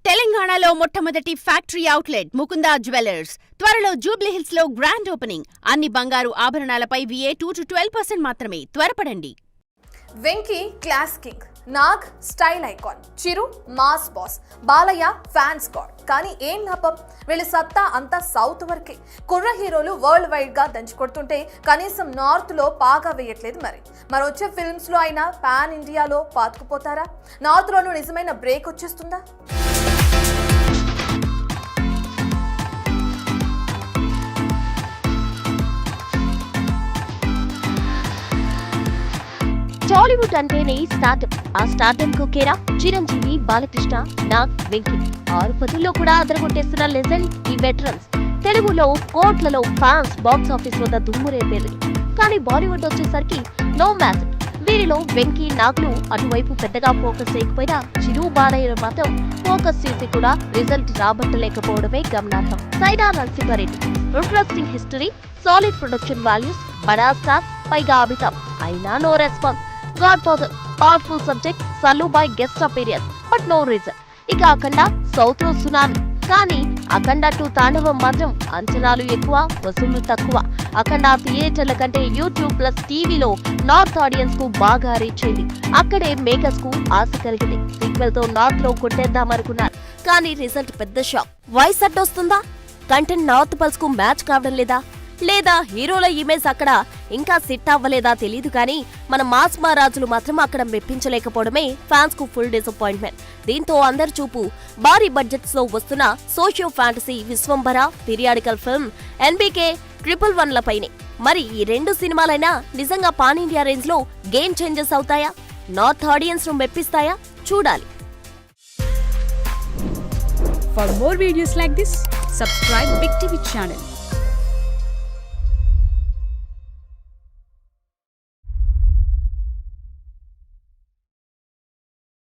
తెలంగాణలో మొట్టమొదటి factory outlet Mukunda jewellers త్వరలో జూబ్లీహిల్స్ లో గ్రాండ్ ఓపెనింగ్. అన్ని బంగారు ఆభరణాలపై VA 2-12% మాత్రమే. త్వరపడండి. Venky class king, Nag style icon, Chiru mass boss, Balayya fans god. కానీ ఏం లాభం? వీళ్ళ సత్తా అంతా సౌత్ వరకే. కుర్ర హీరోలు వరల్డ్ వైడ్ గా దంచుకొడుతుంటే కనీసం నార్త్ లో పాగా వేయట్లేదు. మరి వచ్చే ఫిల్మ్స్ లో అయినా పాన్ ఇండియాలో పాతుకుపోతారా? నార్త్ లోనూ నిజమైన బ్రేక్ వచ్చేస్తుందా? టాలీవుడ్ అంటేనే స్టార్టప్. ఆ స్టార్టప్ కు కేరా చిరంజీవి, బాలకృష్ణ, నాగ్, వెంకీ. 6 పదుల్లో కూడా అదరగొట్టేస్తున్న లెజెండ్ ఈ వెటరన్స్. తెలుగులో కోట్లలో ఫ్యాన్స్ బాక్స్ ఆఫీస్ వద్ద దుమ్మురేపేది. కానీ బాలీవుడ్ వచ్చేసరికి నో మ్యాజిక్. వీరిలో వెంకీ, నాగ్లు అటువైపు పెద్దగా ఫోకస్ చేయకపోయినా చిరు, బాలయ్య మాత్రం ఫోకస్ చేసి కూడా రిజల్ట్ రాబట్టలేకపోవడమే గమనార్హం. Sye Raa Narasimha Reddy interesting history, solid production values, బడా స్టార్, పైగా అమితాబ్. అయినా no response. Godfather powerful subject, Sallu Bhai guest appearance, but no reason. ఇక అఖండ సౌత్ లో సునామీ. కానీ అఖండ 2 తాండవం మాత్రం అంచనాలు ఎక్కువ, వసూళ్లు తక్కువ. అఖండ థియేటర్ల కంటే యూట్యూబ్ ప్లస్ టీవీలో నార్త్ ఆడియన్స్ కు బాగా రీచ్ అయింది. అక్కడే మేకర్స్ కు ఆశ కలిగింది. సీక్వెల్ తో నార్త్ లో కొట్టేద్దామనుకున్నారు. కానీ రిజల్ట్ పెద్ద షాక్. వాయిస్ అడ్డొస్తుందా? కంటెంట్ నార్త్ పల్స్ కు మ్యాచ్ కావడం లేదా హీరోల ఇమేజ్ అక్కడ ఇంకా సెట్ అవ్వలేదా తెలీదు. కానీ మన మాస్ మహారాజులు మాత్రం అక్కడ మెప్పించలేకపోవడమే ఫ్యాన్స్ కు ఫుల్ డిసప్పాయింట్మెంట్. దీంతో అందరి చూపు భారీ బడ్జెట్స్ లో వస్తున్న socio fantasy Vishwambhara, periodical film NBK 111 లపైనే. మరి ఈ 2 సినిమాలైనా నిజంగా పాన్ ఇండియా రేంజ్ లో గేమ్ చేంజెస్ అవుతాయా? నార్త్ ఆడియన్స్ ను మెప్పిస్తాయా? చూడాలి. For more videos like this, subscribe Big TV channel.